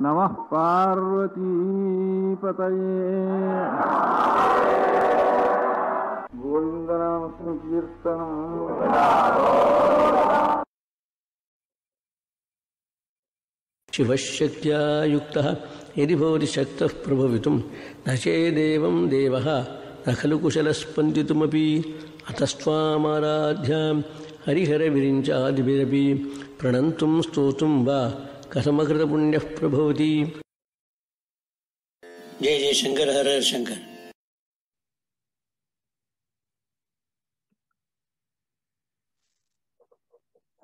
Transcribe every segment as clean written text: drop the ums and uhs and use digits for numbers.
नमः पार्वतीपतये गोविन्दनाम संकीर्तनम् शिवशक्त्या युक्तः यदि भवति शक्तः प्रभवितुं न चेदेवं देवः न खलु कुशलस्पन्दितुमपि अतस्त्वामाराध्यां हरिहरविरिञ्चादिभिरपि प्रणन्तुं स्तोतुं वा कथमकृतपुण्यः प्रभवति। जय जय शंकर, हर हर Shankar.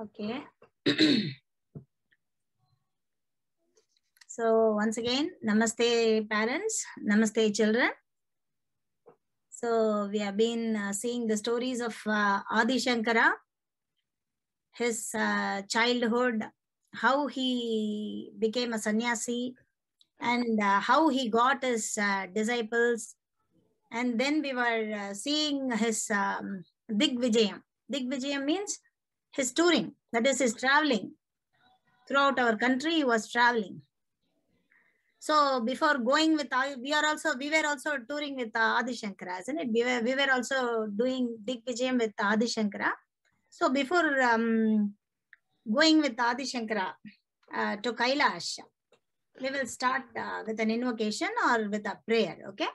Okay. So once again, namaste parents, namaste children. So we have been seeing the stories of Adi Shankara, his childhood, how he became a sannyasi, and how he got his disciples. And then we were seeing his Digvijayam. Digvijayam means his touring, that is his traveling. Throughout our country, he was traveling. So before going with, we were also touring with Adi Shankara, isn't it? We were also doing Digvijayam with Adi Shankara. So before going with Adi Shankara to Kailash, we will start with an invocation or with a prayer, okay?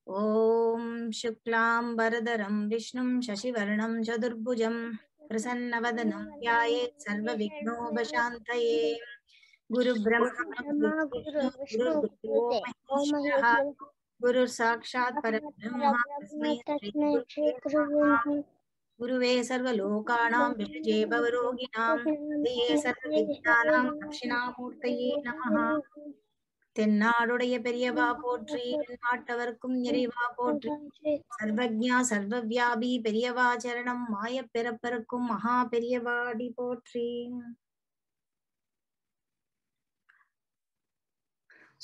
Om Shuklam Baradaram Vishnum Shashivarnam Chadurbhujam Prasannavadanam Dhyaye Sarva Vighnobashantaye Guru Brahma Guru Vishnu Guru Maheshwara Guru Sakshat Parabrahma Tasmai Shri Guruve Sarva Lokanam Vishje Bhavaroginam Diye Sarva Vijnanam Dakshinamurtaye Namaha. தென்னாடுடைய பெரியவா போற்றி, நாட்டவர்க்கும் இறைவா போற்றி, சர்வஜ்ஞா சர்வவியாபி பெரியவா சரணம், மாய பிறப்பருக்கும் மகா பெரியவாடி போற்றி.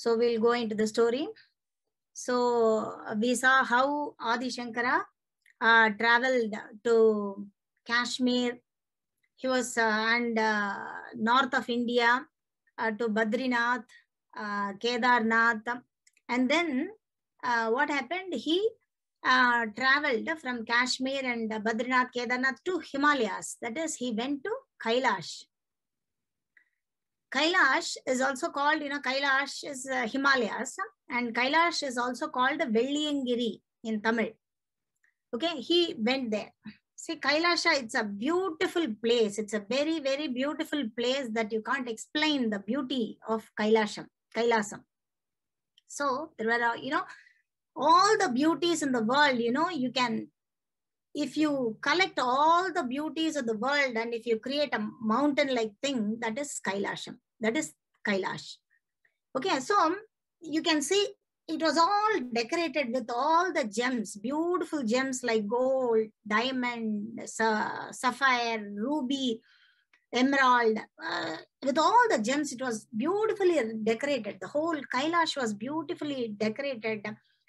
So we'll go into the story. So we saw how Adi Shankara traveled to Kashmir. He was and north of India to Badrinath, Kedarnath, and then what happened? He traveled from Kashmir and Badrinath, Kedarnath to Himalayas. That is, he went to Kailash. Kailash is also called, Kailash is Himalayas, and Kailash is also called Velliyangiri in Tamil. Okay, he went there. See, Kailasha, it's a beautiful place. It's a very, very beautiful place that you can't explain the beauty of Kailasam. So there were, all the beauties in the world, you can, if you collect all the beauties of the world and if you create a mountain-like thing, that is Kailasham. That is Kailash. Okay, so you can see it was all decorated with all the gems, beautiful gems like gold, diamond, sapphire, ruby, emerald, with all the gems. It was beautifully decorated. The whole Kailash was beautifully decorated,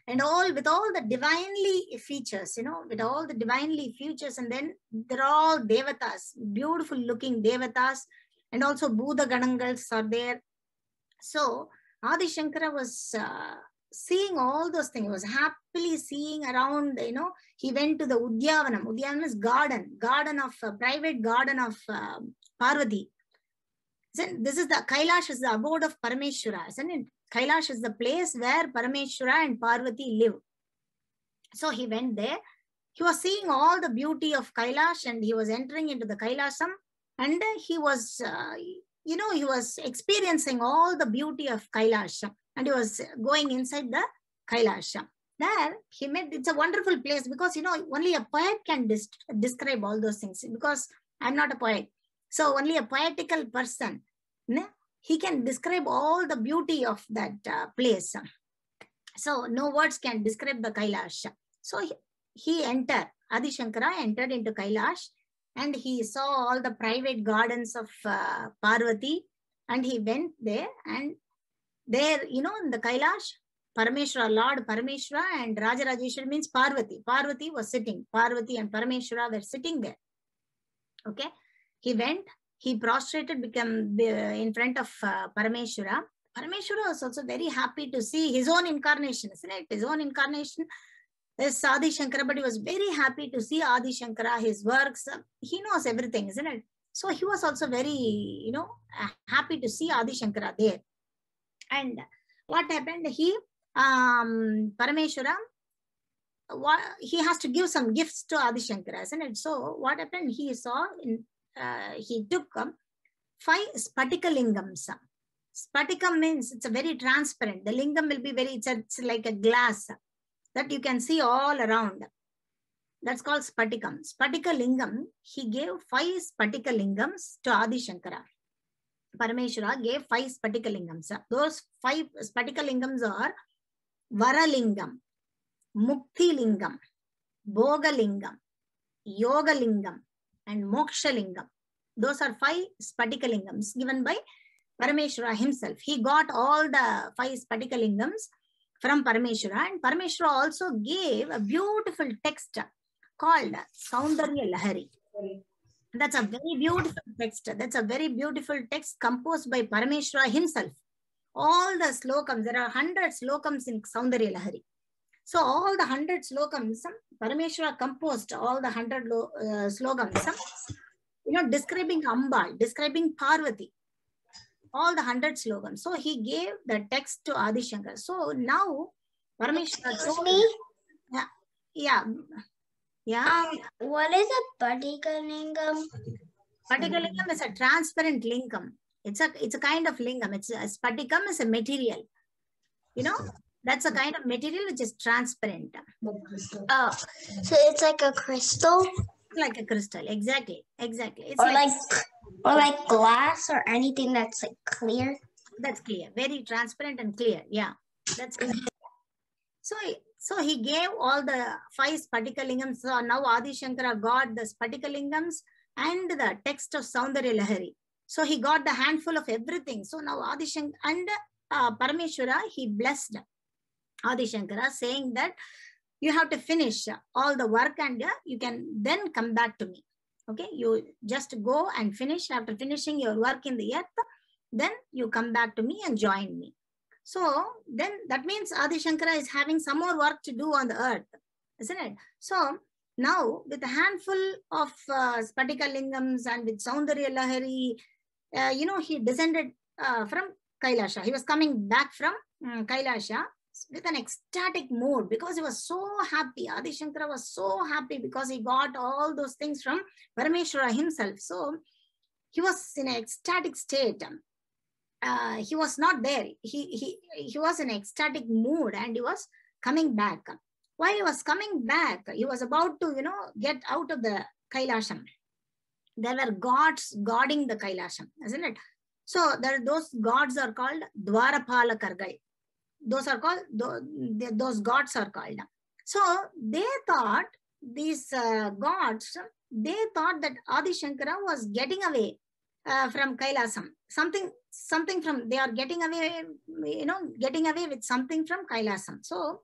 and with all the divinely features, with all the divinely features. And then they're all devatas, beautiful looking devatas, and also Buddha Ganangals are there. So Adi Shankara was seeing all those things. He was happily seeing around, he went to the Udyavanam. Udyavanam is garden of private garden of Parvati. This is the Kailash is the abode of Parameshwara, isn't it? Kailash is the place where Parameshwara and Parvati live. So he went there. He was seeing all the beauty of Kailash, and he was entering into the Kailasham, and he was, he was experiencing all the beauty of Kailash, and he was going inside the Kailash. There he met, it's a wonderful place because, only a poet can describe all those things, because I'm not a poet. So only a poetical person, he can describe all the beauty of that place. So no words can describe the Kailash. So he entered, Adi Shankara entered into Kailash, and he saw all the private gardens of Parvati, and he went there, and there, in the Kailash, Parameshwara, Lord Parameshwara and Rajarajeshwari means Parvati. Parvati was sitting. Parvati and Parameshwara were sitting there. Okay. He went, he prostrated, become in front of Parameshwara. Parameshwara was also very happy to see his own incarnation, isn't it? His own incarnation is Adi Shankara, but he was very happy to see Adi Shankara, his works. He knows everything, isn't it? So he was also very, happy to see Adi Shankara there. And what happened? He, Parameshwara, he has to give some gifts to Adi Shankara, isn't it? So what happened? He saw, he took 5 Spatika lingams. Spatika means it's a very transparent. The lingam will be very, it's like a glass that you can see all around. That's called Spatikam. Spatika lingam, he gave 5 Spatika lingams to Adi Shankara. Parameshwara gave 5 Spatika lingams. Those 5 Spatika lingams are Varalingam, Mukti lingam, Bhoga lingam, Yoga lingam, and Moksha lingam. Those are 5 Spatika lingams given by Parameshwara himself. He got all the 5 Spatika lingams from Parameshwara, and Parameshwara also gave a beautiful text called Saundarya Lahari. That's a very beautiful text. That's a very beautiful text composed by Parameshwara himself. All the slokams, there are 100 slokams in Saundarya Lahari. So all the 100 slokams, Parameshwara composed all the 100 slokams, describing Ambal, describing Parvati, all the 100 slogans. So he gave the text to Adi Shankara. So now Parameshwara told me. Yeah. What is a Spatika lingam? Spatika lingam is a transparent lingam. It's a kind of lingam. It's a Spatikam is a material. That's a kind of material which is transparent. Oh, so it's like a crystal? Like a crystal, exactly. It's or like glass or anything that's like clear. That's clear, very transparent and clear. Yeah, that's clear. So he gave all the 5 Spatika lingams. So now Adi Shankara got the Spatika lingams and the text of Saundarya Lahari. So he got the handful of everything. So now Adi Shankara and Parameshwara, he blessed Adi Shankara, saying that you have to finish all the work and you can then come back to me. Okay, you just go and finish. After finishing your work in the earth, then you come back to me and join me. So then that means Adi Shankara is having some more work to do on the earth, isn't it? So now with a handful of Spatika lingams and with Saundarya Lahari, he descended from Kailasha. He was coming back from Kailasha with an ecstatic mood because he was so happy. Adi Shankara was so happy because he got all those things from Parameshwara himself. So he was in an ecstatic state. He was not there. He was in an ecstatic mood and he was coming back. While he was coming back, he was about to, get out of the Kailasham. There were gods guarding the Kailasham, isn't it? So those gods are called Dwarapalakargal. Those gods are called. So they thought, these gods, they thought that Adi Shankara was getting away from Kailasam. Something from, they are getting away, getting away with something from Kailasam. So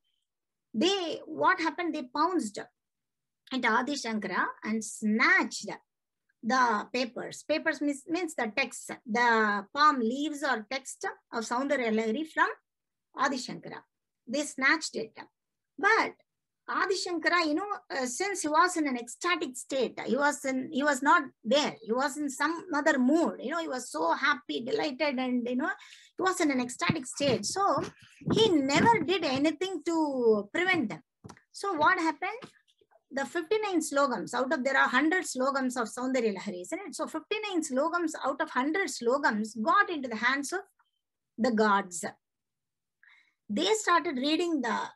what happened? They pounced at Adi Shankara and snatched the papers. Papers means the text, the palm leaves or text of Saundarya Lahari from Adi Shankara. They snatched it. But Adi Shankara, since he was in an ecstatic state, he was not there. He was in some other mood. He was so happy, delighted, and he was in an ecstatic state. So he never did anything to prevent them. So what happened? The 59 slogans, out of there are 100 slogans of Saundarya Lahari, isn't it? So 59 slogans out of 100 slogans got into the hands of the gods. They started reading the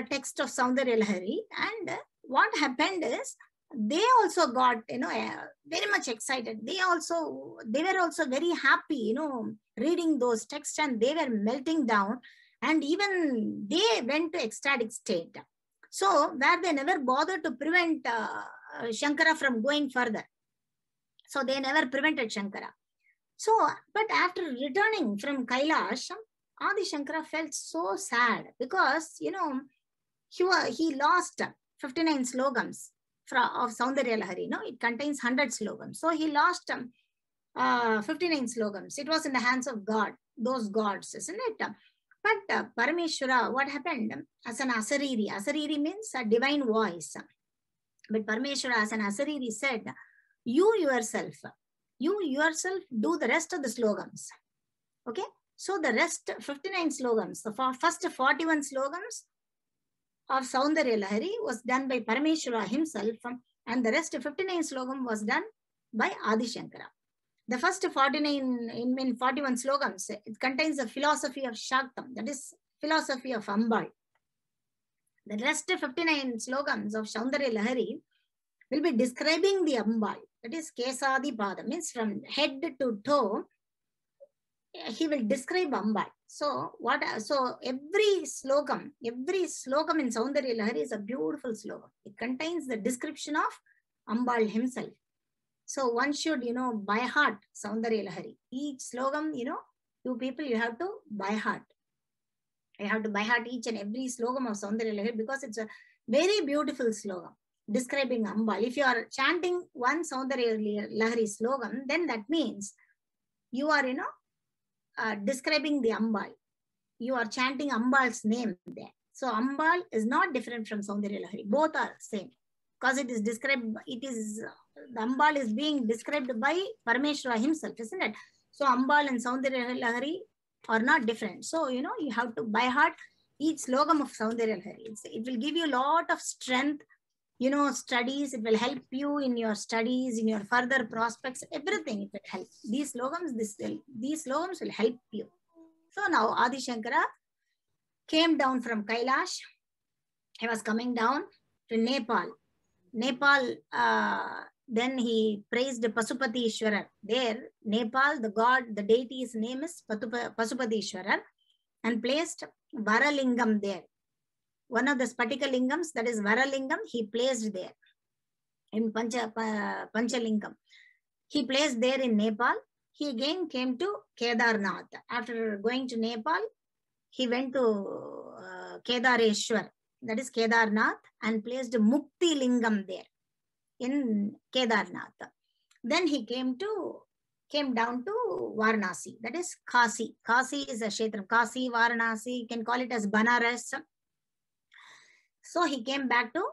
text of Saundarya Lahari, and what happened is they also got, very much excited. They were also very happy, reading those texts, and they were melting down, and even they went to ecstatic state. So where they never bothered to prevent Shankara from going further. So they never prevented Shankara. So, but after returning from Kailash, Adi Shankara felt so sad because, he lost 59 slogans of Saundarya Lahari. It contains 100 slogans. So he lost 59 slogans. It was in the hands of God, those gods, isn't it? But Parameshwara, what happened? As an Asariri, Asariri means a divine voice. But Parameshwara as an Asariri said, you yourself do the rest of the slogans. Okay? So the rest 59 slogans, the first 41 slogans of Saundarya Lahari was done by Parameshwara himself, and the rest 59 slogam was done by Adi Shankara. The first 41 slogans, it contains the philosophy of Shaktam, that is philosophy of Ambal. The rest 59 slogans of Saundarya Lahari will be describing the Ambal, that is Kesadi Pada, means from head to toe, he will describe Ambal. So every slogam in Saundarya Lahari is a beautiful slogam. It contains the description of Ambal himself. So one should, by heart Saundarya Lahari. Each slogam, you people, you have to by heart. You have to by heart each and every slogam of Saundarya Lahari, because it's a very beautiful slogam describing Ambal. If you are chanting one Saundarya Lahari slogam, then that means you are, describing the Ambal. You are chanting Ambal's name there. So Ambal is not different from Saundarya Lahari. Both are same. Because it is described, the Ambal is being described by Parameshwara himself, isn't it? So Ambal and Saundarya Lahari are not different. So, you have to by heart each slogam of Saundarya Lahari. It will give you a lot of strength, studies. It will help you in your studies, in your further prospects, everything it will help. These slogans will help you. So now Adi Shankara came down from Kailash. He was coming down to Nepal. Then he praised Pasupati Ishwarar. There, Nepal, the god, the deity's name is Pasupati Ishwarar, and placed Varalingam there. One of the Spatika Lingams, that is Varalingam, he placed there in Panchalingam. He placed there in Nepal. He again came to Kedarnath. After going to Nepal, he went to Kedareshwar, that is Kedarnath, and placed Mukti Lingam there in Kedarnath. Then he came down to Varanasi, that is Kasi. Kasi is a Kshetram. Kasi, Varanasi, you can call it as Banaras. So he came back to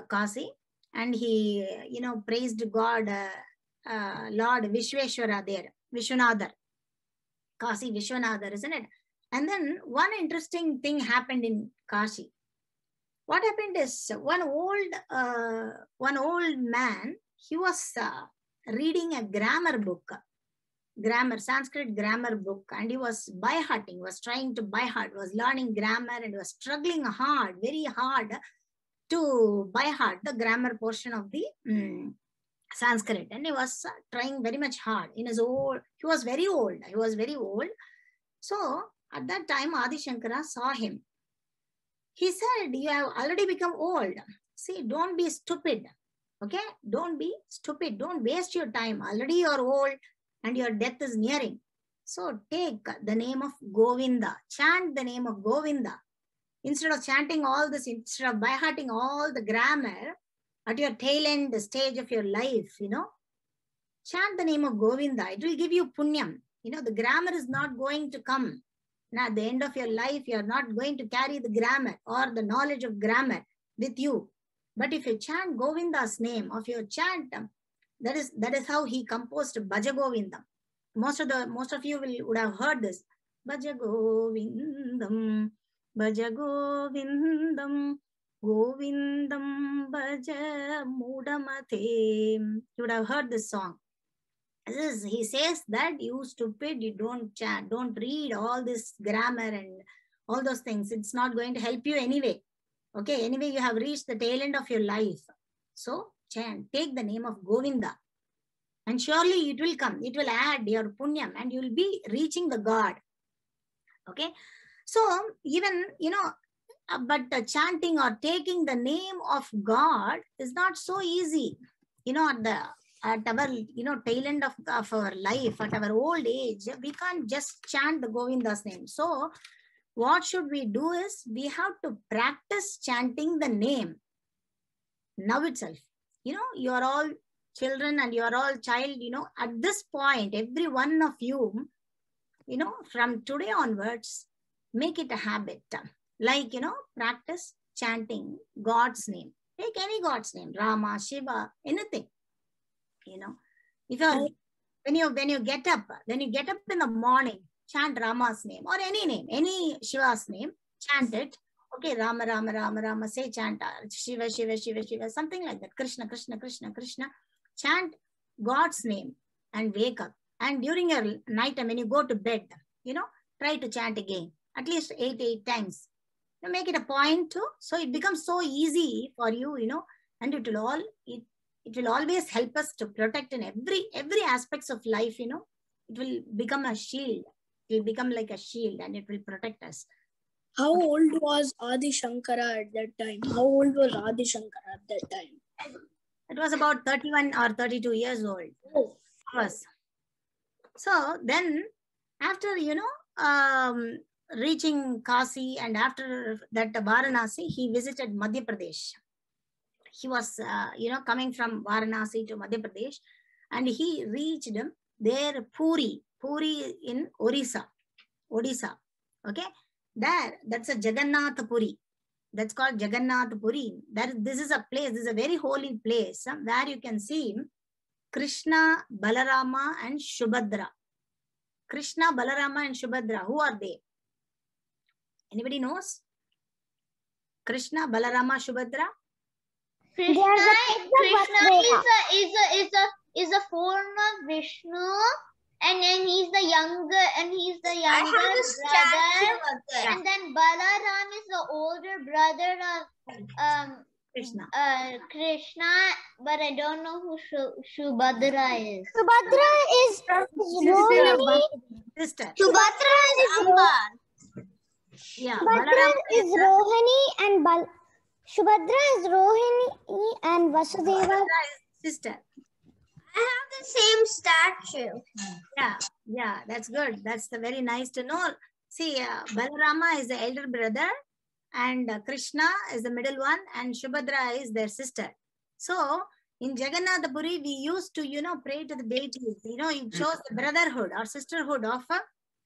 Kasi, and he, praised God, Lord Vishweshwara there, Vishwanadhar. Kasi Vishwanadhar, isn't it? And then one interesting thing happened in Kashi. What happened is one old man, he was reading a grammar book, Sanskrit grammar book, and he was by-hearting, was trying to by-heart, was learning grammar, and was struggling hard, very hard to by-heart the grammar portion of the Sanskrit. And he was trying very much hard. He was very old. So at that time, Adi Shankara saw him. He said, you have already become old. See, don't be stupid. Okay? Don't be stupid. Don't waste your time. Already you are old and your death is nearing. So take the name of Govinda. Chant the name of Govinda. Instead of chanting all this, instead of by-hearting all the grammar at your tail end stage of your life, chant the name of Govinda. It will give you punyam. The grammar is not going to come. Now, at the end of your life, you are not going to carry the grammar or the knowledge of grammar with you. But if you chant Govinda's name, of your chant, that is how he composed Bhaja Govindam. Most of you would have heard this. Bhaja Govindam, Bhaja Govindam, Govindam Bhaja Mudamate. You would have heard this song. He says that you stupid, you don't chant, don't read all this grammar and all those things. It's not going to help you anyway. Okay, anyway, you have reached the tail end of your life. So chant, take the name of Govinda. And surely it will come. It will add your punyam and you will be reaching the God. Okay. So even, but chanting or taking the name of God is not so easy. At our tail end of our life, at our old age, we can't just chant the Govinda's name. So what should we do is we have to practice chanting the name now itself. You are all children and you are all child, at this point, every one of you, from today onwards, make it a habit. Like, practice chanting God's name. Take any God's name, Rama, Shiva, anything. If you're, when you get up in the morning, chant Rama's name or any name, any Shiva's name, chant it. Okay, Rama, Rama, Rama, Rama, say chant Shiva, Shiva, Shiva, Shiva, something like that. Krishna, Krishna, Krishna, Krishna. Chant God's name and wake up. And during your night time, when you go to bed, try to chant again, at least 8 times. Make it a point too. So it becomes so easy for you, and it will always help us to protect in every aspects of life, it will become a shield. It will become like a shield and it will protect us. How old was Adi Shankara at that time? How old was Adi Shankara at that time? It was about 31 or 32 years old. Oh. Was. So then after, reaching Kasi and after that Varanasi, he visited Madhya Pradesh. He was, coming from Varanasi to Madhya Pradesh and he reached there Puri in Odisha. Okay. That's a Jagannath Puri. That's called Jagannath Puri. This is a place, this is a very holy place where you can see Krishna, Balarama and Subhadra. Krishna, Balarama and Subhadra. Who are they? Anybody knows? Krishna, Balarama, Subhadra? Krishna is a form of Vishnu, and then he's the younger brother, and then Balaram is the older brother of Krishna. Krishna, but I don't know who Subhadra is. Subhadra is Rohini. Sister. Subhadra is Amba. Yeah. Subhadra is Rohini and Subhadra is Rohini and Vasudeva. Sister. I have the same statue. Yeah, that's good. That's very nice to know. See, Balarama is the elder brother and Krishna is the middle one and Subhadra is their sister. So, in Jagannath Puri, we used to, pray to the deities. It shows the brotherhood or sisterhood of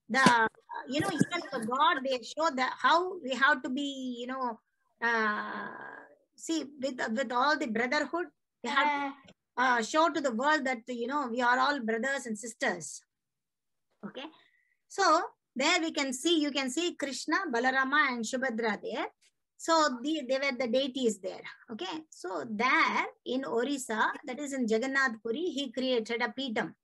the, even for God, they show how we have to be, see, with all the brotherhood, we have to show to the world that, we are all brothers and sisters. Okay. So, there you can see Krishna, Balarama and Subhadra there. So, they were the deities there. Okay. So, there in Orissa, that is in Jagannath Puri, he created a Peetam.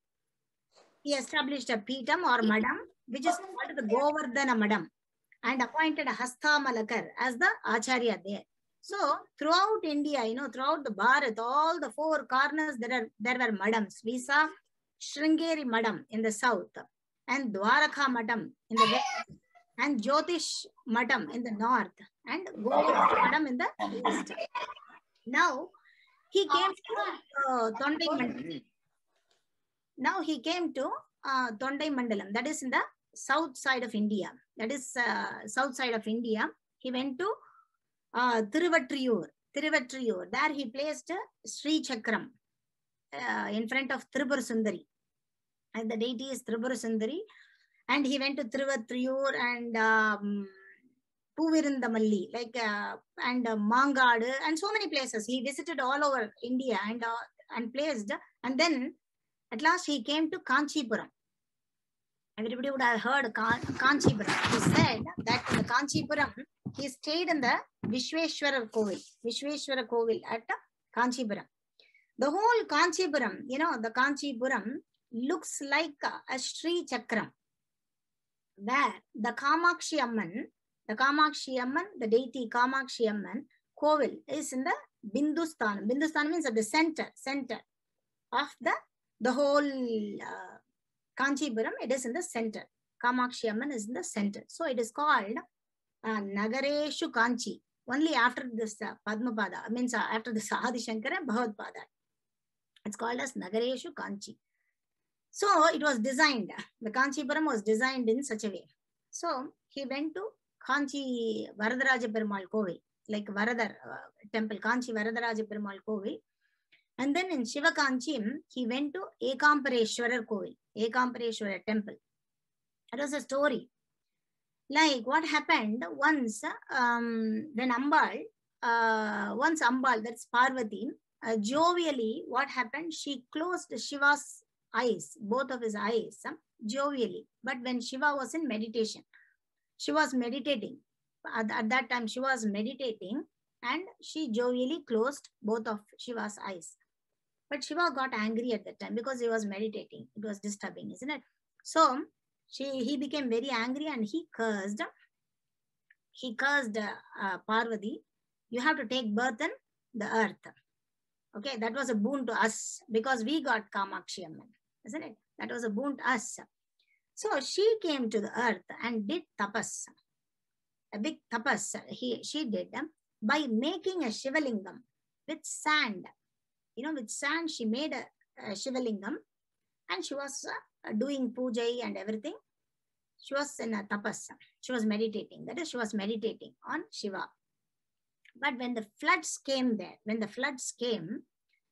He established a Peetam or Madam, which is called the Govardhana Madam, and appointed a Hastamalakar as the Acharya there. So, throughout India, throughout the Bharat, all the four corners, there were Madams. We saw Sringeri Madam in the south, and Dwaraka Madam in the west, and Jyotish Madam in the north, and Govardhana Madam in the east. Now, he came to Tondai Mandalam. Now, he came to Tondai Mandalam, that is in the south side of India. That is south side of India. He went to Tiruvattriyur. There he placed Sri Chakram in front of Tripura Sundari. And the deity is Tripura Sundari. And he went to Tiruvattriyur and Puvirindamalli, and Mangad, and so many places. He visited all over India and placed. And then at last he came to Kanchipuram. Everybody would have heard Kanchipuram. He said that in the Kanchipuram, he stayed in the Vishweshwara Kovil at Kanchipuram. The whole Kanchipuram, the Kanchipuram looks like a Sri Chakram. There, the Kamakshi Amman, the deity Kamakshi Amman Kovil is in the Bindusthan. Bindusthan means at the center of the whole Kanchipuram. It is in the center. Kamakshi Amman is in the center. So it is called Nagareshu Kanchi. Only after this Padmapada, means after this Adi Shankara and Bhagavad-pada. It's called as Nagareshu Kanchi. So it was designed, the Kanchipuram was designed in such a way. So he went to Kanchi Varadaraja Perumal Kovil, like Varadar temple, Kanchi Varadaraja Perumal Kovil. And then in Shivakanchi, he went to Ekampareshwarar Kovil, Ekampareshwarar temple. That was a story. Like what happened once when Ambal, that's Parvati, jovially, what happened? She closed Shiva's eyes, both of his eyes, jovially. But when Shiva was in meditation, she was meditating. At that time, she was meditating and she jovially closed both of Shiva's eyes. But Shiva got angry at that time because he was meditating. It was disturbing, isn't it? So he became very angry and he cursed Parvati. You have to take birth in the earth. Okay, that was a boon to us because we got Kamakshi Amman, isn't it? That was a boon to us. So she came to the earth and did tapas, a big tapas. She did by making a Shivalingam with sand. With sand she made a Shivalingam and she was doing puja and everything. She was in a tapas. She was meditating. That is, she was meditating on Shiva. But when the floods came,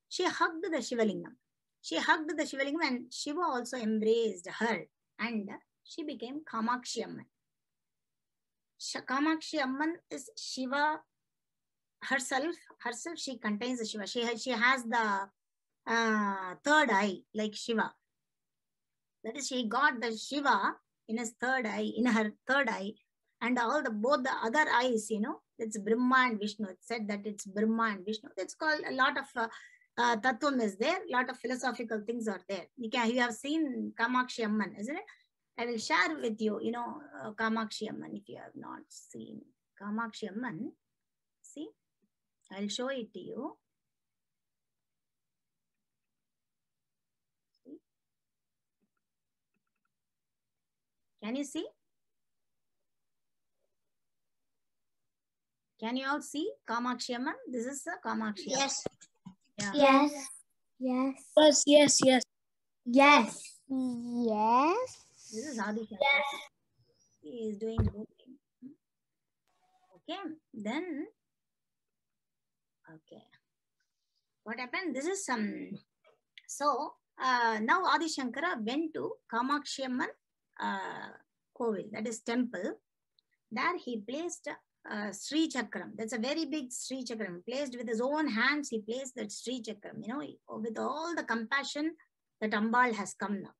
she hugged the Shivalingam. She hugged the Shivalingam and Shiva also embraced her and she became Kamakshi Amman. Kamakshi Amman is Shiva herself, she contains the Shiva. She has the third eye like Shiva. That is, she got the Shiva in her third eye, and both the other eyes, it's Brahma and Vishnu. It's said that it's Brahma and Vishnu. It's called a lot of tattvam is there, a lot of philosophical things are there. You have seen Kamakshi Amman, isn't it? I will share with you, Kamakshi Amman if you have not seen Kamakshi Amman. See, I'll show it to you. See? Can you see? Can you all see Kamakshi Amman? This is the Kamakshi Amman. Yes. Yeah. Yes. Yes. Yes, yes, yes. Yes. Yes. This is Adi Shankar. Yes. He is doing good thing. Okay. Then, okay. What happened? This is some. So, now Adi Shankara went to Kamakshi Amman Kovil, that is temple. There he placed Sri Chakram. That's a very big Sri Chakram. Placed with his own hands, he placed that Sri Chakram, with all the compassion that Ambal has come now.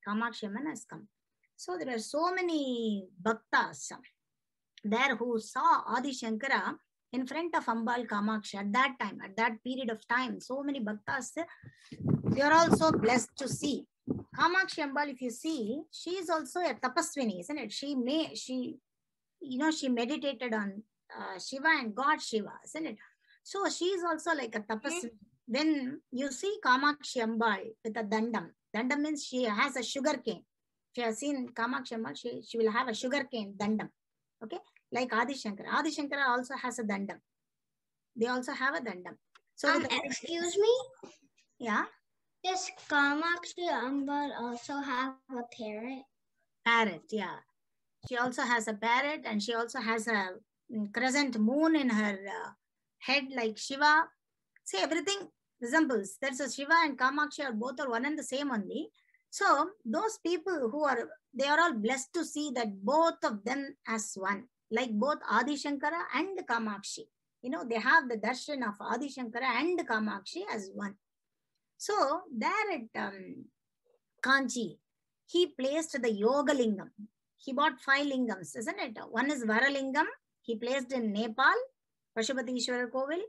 Kamakshi Amman has come. So there were so many bhaktas there who saw Adi Shankara in front of Ambal Kamakshi at that time, at that period of time. So many bhaktas, they are also blessed to see. Kamakshi Ambal, if you see, she is also a tapaswini, isn't it? She meditated on Shiva and got Shiva, isn't it? So she is also like a tapaswini. When you see Kamakshi Ambal with a dandam, dandam means she has a sugar cane. If you have seen Kamakshi Ambal, she will have a sugar cane dandam. Okay, like Adi Shankara. Adi Shankara also has a dandam. They also have a dandam. So excuse me? Yeah. Does Kamakshi Ambal also have a parrot? Parrot, yeah. She also has a parrot and she also has a crescent moon in her head like Shiva. See, everything resembles. There's a Shiva and Kamakshi are both are one and the same only. So those people they are all blessed to see that both of them as one, like both Adi Shankara and Kamakshi. They have the darshan of Adi Shankara and Kamakshi as one. So there at Kanchi, he placed the Yoga Lingam. He bought 5 lingams, isn't it? One is Varalingam, he placed in Nepal, Pashupatishwara Kovil.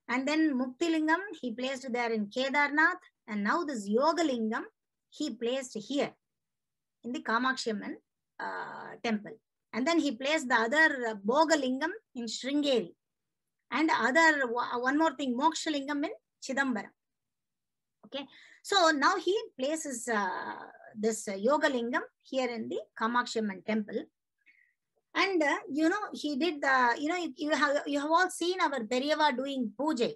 And then Mukti Lingam, he placed there in Kedarnath. And now this Yoga Lingam, he placed here in the Kamakshi Amman temple. And then he placed the other Bhoga Lingam in Sringeri. And one more thing, Moksha Lingam in Chidambaram. Okay. So now he places this Yoga Lingam here in the Kamakshi Amman temple. And, he did you have all seen our Periyava doing puja.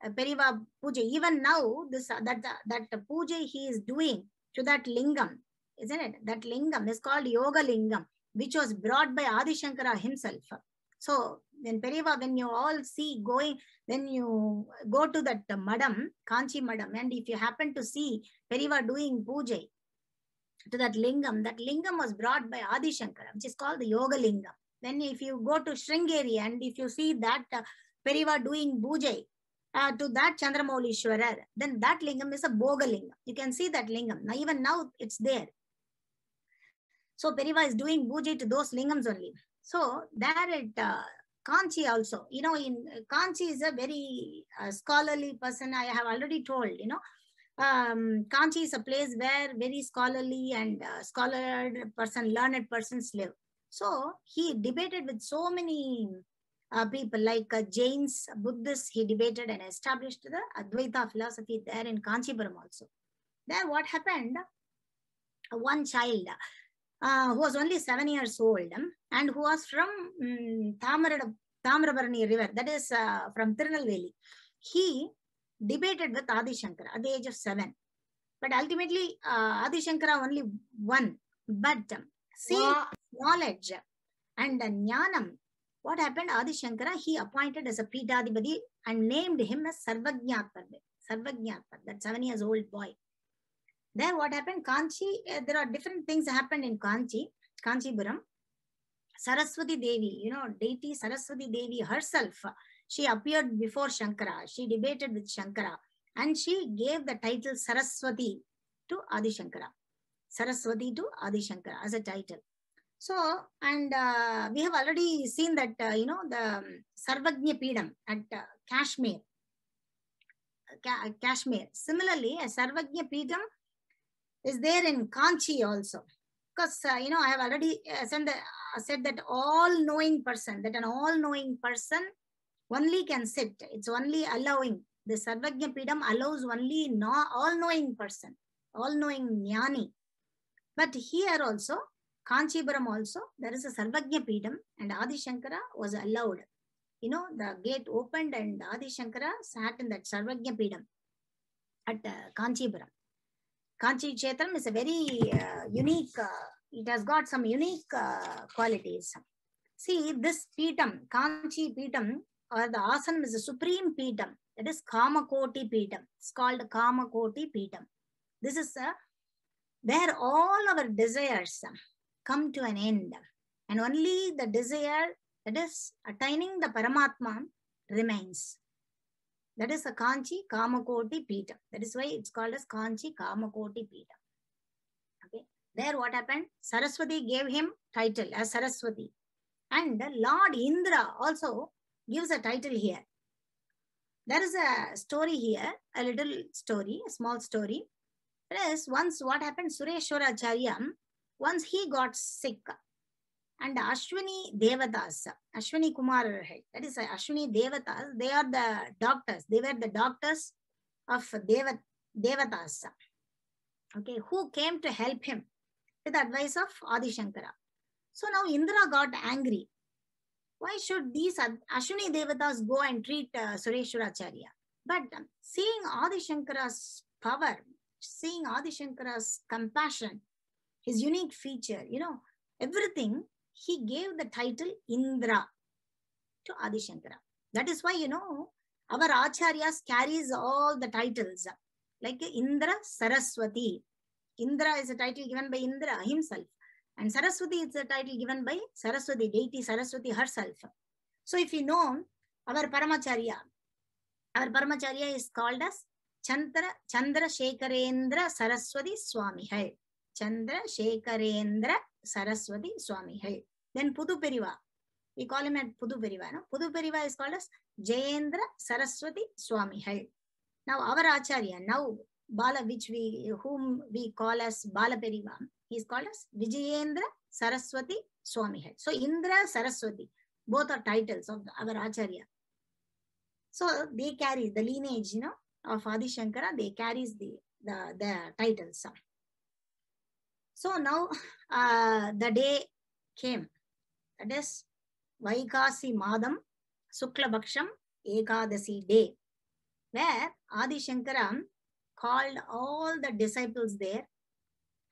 Periyava puja. Even now, that puja he is doing to that lingam, isn't it? That lingam is called Yoga Lingam, which was brought by Adi Shankara himself. So when Periva, when you all see going, then you go to that madam, Kanchi madam, and if you happen to see Periva doing puja to that lingam was brought by Adi Shankara, which is called the Yoga Lingam. Then if you go to Sringeri and if you see that Periva doing puja to that Chandramaulishwarar, then that lingam is a Bhoga Lingam. You can see that lingam. Now, even now it's there. So Periva is doing puja to those lingams only. So there at Kanchi also, you know, in Kanchi is a very scholarly person. I have already told, you know, Kanchi is a place where very scholarly and learned persons live. So he debated with so many people like Jains, Buddhists. He debated and established the Advaita philosophy there in Kanchipuram also. There what happened, one child who was only 7 years old and who was from Tamrabarani river, that is from Tirunelveli. He debated with Adi Shankara at the age of 7. But ultimately, Adi Shankara only won. But seeing knowledge and jnanam, what happened? Adi Shankara, he appointed as a Pitadipati and named him as Sarvajñatpad. Sarvajñatpad, that 7 years old boy. There what happened? Kanchi, there are different things happened in Kanchipuram. Saraswati Devi, you know, deity Saraswati Devi herself, she appeared before Shankara. She debated with Shankara and she gave the title Saraswati to Adi Shankara. Saraswati to Adi Shankara as a title. So, and we have already seen that, you know, the Sarvajña Peedam at Kashmir. Kashmir. Similarly, a Sarvajña Peedam is there in Kanchi also. Because, you know, I have already said that all-knowing person, that an all-knowing person only can sit. It's only allowing. The Sarvajña Peedam allows only all-knowing person, all-knowing jnani. But here also, Kanchipuram also, there is a Sarvajña Peedam and Adi Shankara was allowed. You know, the gate opened and Adi Shankara sat in that Sarvajña Peedam at Kanchipuram. Kanchi Kshetram is a very unique, it has got some unique qualities. See, this Peetam, Kanchi Peetam, or the Asanam is a supreme Peetam. That is Kamakoti Peetam. It's called Kamakoti Peetam. This is where all our desires come to an end. And only the desire, that is attaining the Paramatma, remains. That is a Kanchi Kamakoti Peetam. That is why it's called as Kanchi Kamakoti Peetam. Okay. There what happened? Saraswati gave him title as Saraswati. And Lord Indra also gives a title here. There is a story here, a little story, a small story. That is, once what happened, Sureshwaracharya, once he got sick, and Ashwini Devatas, Ashwini Kumar, that is Ashwini Devatas, they are the doctors. They were the doctors of Devatas. Okay, who came to help him with the advice of Adi Shankara. So now Indra got angry. Why should these Ashwini Devatas go and treat Sureshwaracharya? But seeing Adi Shankara's power, seeing Adi Shankara's compassion, his unique feature, you know, everything, he gave the title Indra to Adi Shankara. That is why, you know, our Acharyas carries all the titles. Like Indra Saraswati. Indra is a title given by Indra himself. And Saraswati is a title given by Saraswati, deity Saraswati herself. So if you know our Paramacharya is called as Chandra Shekharendra Saraswati Swami Hai. Chandra Shekharendra Saraswati Swami Hai. Then Pudu Periva. We call him at Pudu Periva. No? Pudu Periva is called as Jayendra Saraswati Swami Hai. Now our Acharya, now Bala, whom we call as Bala Periva, he is called as Vijayendra Saraswati Swami Hai. So Indra, Saraswati, both are titles of our Acharya. So they carry the lineage, you know, of Adi Shankara, they carries the titles. So now the day came, that is Vaikasi Madam Sukla Bhaksham Ekadasi day, where Adi Shankara called all the disciples there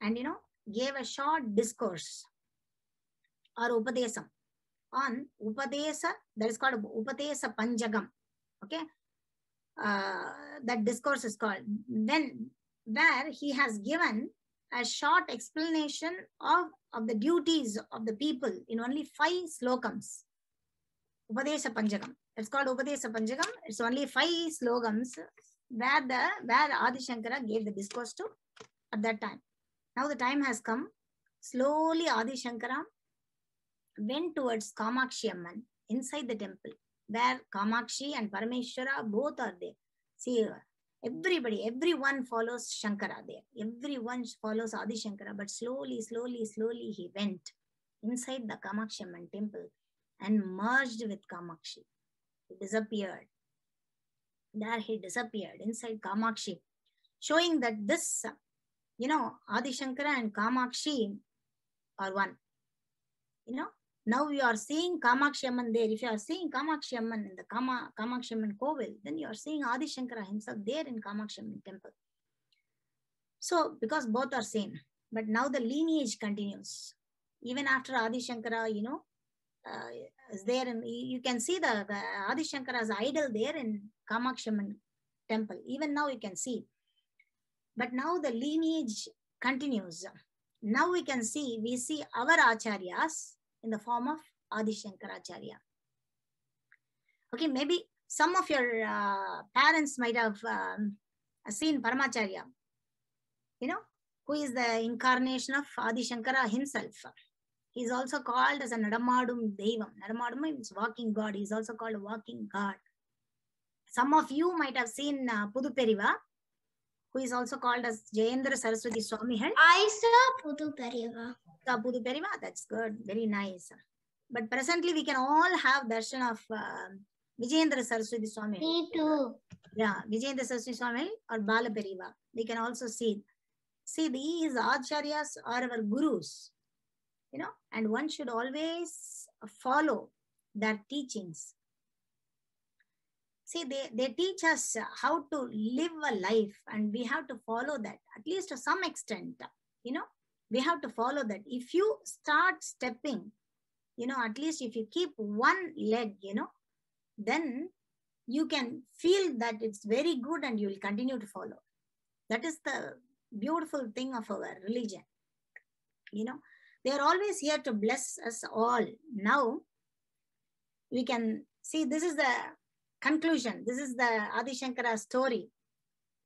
and, you know, gave a short discourse or upadesam. on Upadesa, that is called Upadesa Panjagam. Okay, that discourse is called, where he has given a short explanation of the duties of the people in only 5 slokams. Upadesa Panjagam. It's called Upadesa Panjagam. It's only 5 slogans where Adi Shankara gave the discourse to at that time. Now the time has come. Slowly Adi Shankara went towards Kamakshi Amman inside the temple, where Kamakshi and Parameshwara both are there. See, everyone follows Shankara there. Everyone follows Adi Shankara, but slowly he went inside the Kamakshi Amman temple and merged with Kamakshi. He disappeared. There he disappeared inside Kamakshi, showing that this, Adi Shankara and Kamakshi are one. Now you are seeing Kamakshi Amman there. If you are seeing Kamakshi Amman in the Kamakshi Amman Kovil, then you are seeing Adi Shankara himself there in Kamakshi Amman temple. So, because both are same, but now the lineage continues. Even after Adi Shankara, is there, and you can see the Adi Shankara's idol there in Kamakshi Amman temple. Even now you can see. But now the lineage continues. Now we see our acharyas in the form of Adi Shankaracharya. Okay, maybe some of your parents might have seen Paramacharya, who is the incarnation of Adi Shankara himself. He is also called as a Nadamadum Devam. Nadamadum means walking God. He is also called a walking God. Some of you might have seen Puduperiva, who is also called as Jayendra Saraswati Swami. I saw Puduperiva. Puduperiva, that's good, very nice. But presently we can all have darshan of Vijayendra Saraswati Swami. Me too. Yeah, Vijayendra Saraswati Swami or Balaperiva. We can also see. See, these acharyas are our gurus, and one should always follow their teachings. See, they teach us how to live a life, and we have to follow that, at least to some extent, we have to follow that. If you start stepping, at least if you keep one leg, then you can feel that it's very good and you will continue to follow. That is the beautiful thing of our religion. They are always here to bless us all. Now, we can see this is the conclusion. This is the Adi Shankara story.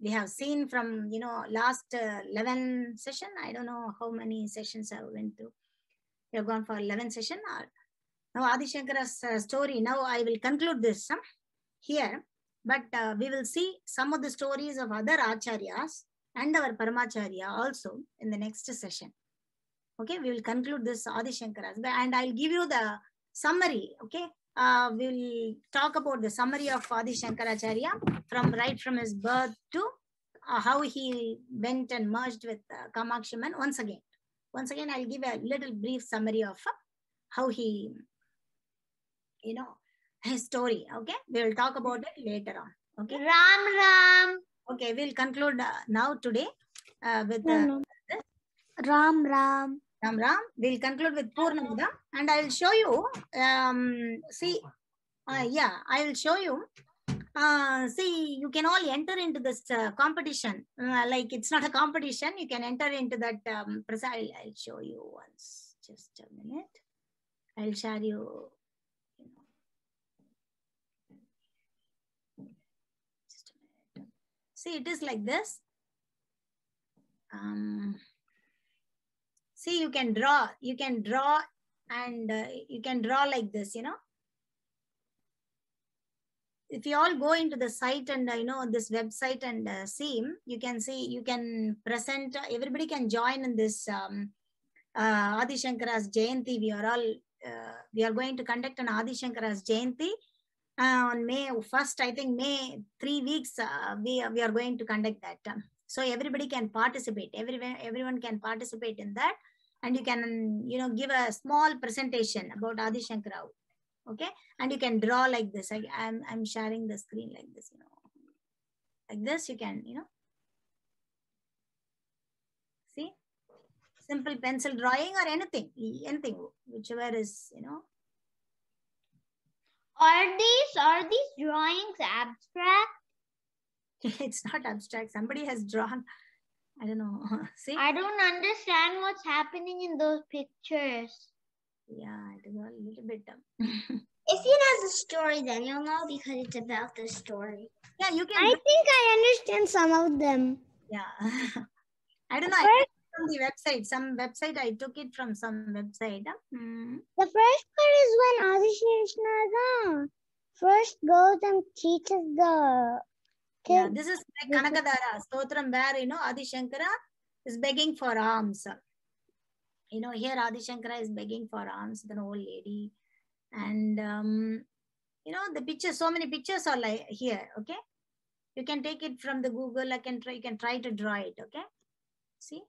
We have seen from, last 11 session. I don't know how many sessions I went to. We have gone for 11 session. Now Adi Shankara's story. Now I will conclude this here. But we will see some of the stories of other acharyas and our Paramacharya also in the next session. Okay, we will conclude this Adi Shankara's. And I'll give you the summary. Okay, we will talk about the summary of Adi Shankaracharya right from his birth to how he went and merged with Kamakshi Amman. Once again, I'll give a little brief summary of how he, his story. Okay, we will talk about it later on. Okay, Ram. Okay, we'll conclude now today with Ram. We'll conclude with Purnamada, and I'll show you. I will show you. See, you can all enter into this competition. Like it's not a competition. You can enter into that. I'll show you once. Just a minute. I'll share you. Just a minute. See, it is like this. See, you can draw, and you can draw like this, If you all go into the site and, this website and see, you can present, everybody can join in this Adi Shankara's Jayanti. We are going to conduct an Adi Shankara's Jayanti on May 1st, I think May 3 weeks, we are going to conduct that. So everybody can participate, everyone can participate in that. And you can, give a small presentation about Adi Shankara. Okay. And you can draw like this. I'm sharing the screen like this, like this. You can, see, simple pencil drawing or anything, whichever is, Are these drawings abstract? It's not abstract. Somebody has drawn. I don't know. See? I don't understand what's happening in those pictures. Yeah, it is a little bit. If you know the story, then you'll know because it's about the story. Yeah, you can. I think I understand some of them. Yeah. I don't know. I took it from the website. Some website. I took it from some website. The first part is when Adisheshnaga first goes and teaches the Yeah, kids. this is like Kanakadara Stotram, where Adi Shankara is begging for alms. Here Adi Shankara is begging for alms, the old lady. And the pictures, so many pictures are like here, okay? You can take it from the Google, you can try to draw it, okay? See?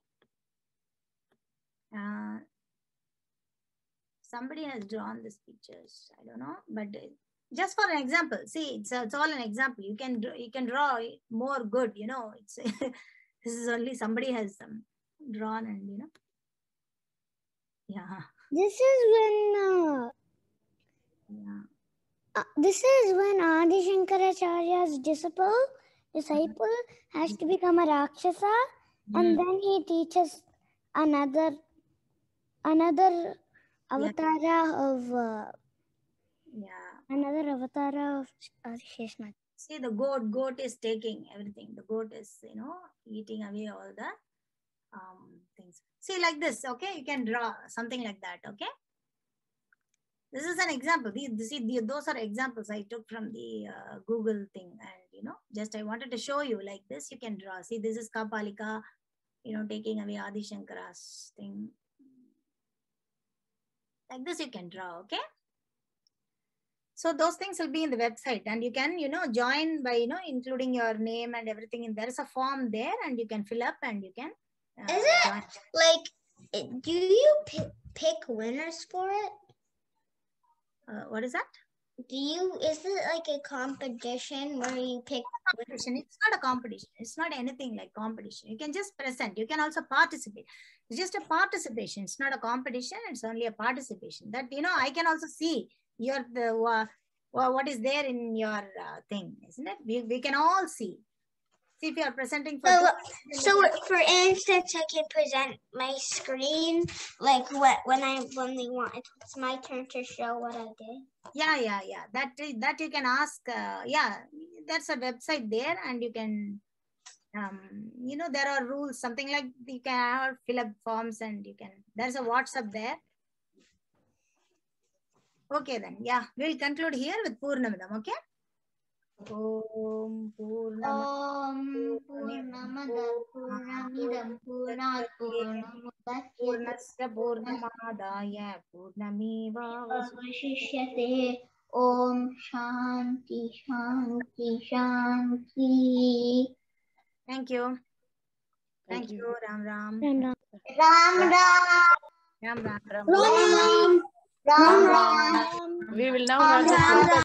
Somebody has drawn these pictures, I don't know, but just for an example, see, it's all an example. You can draw more good, it's this is only somebody has drawn, and yeah. This is when Adi Shankaracharya's disciple has to become a Rakshasa, and then he teaches another avatara of Adisheshnaga. See, the goat is taking everything. The goat is, eating away all the things. See, like this, okay? You can draw something like that, okay? This is an example. Those are examples I took from the Google thing, and just I wanted to show you like this. You can draw. See, this is Kapalika, taking away Adi Shankara's thing. Like this, you can draw, okay? So those things will be in the website, and you can, join by, including your name and everything. There is a form there, and you can fill up, and you can. Is it join. like? Do you pick winners for it? What is that? Is it like a competition where you pick? Competition. It's not a competition. It's not anything like competition. You can just present. You can also participate. It's just a participation. It's not a competition. It's only a participation. That I can also see what is there in your thing, isn't it? We can all see. See, if you are presenting for. So for instance, I can present my screen like when it's my turn to show what I did. Yeah. That you can ask. That's a website there, and you can. There are rules. Something like you can fill up forms, and you can. There's a WhatsApp there. Okay then. Yeah, we'll conclude here with Purnamadam. Okay. Om Purnamada Purnamidam Purnat Purnasya Purnamadaya Purnameva Vasishyate. Om Shanti Shanti Shanti. Thank you. Thank you. Ram Ram. Ram Ram. Ram Ram. Ram Ram. We will now have the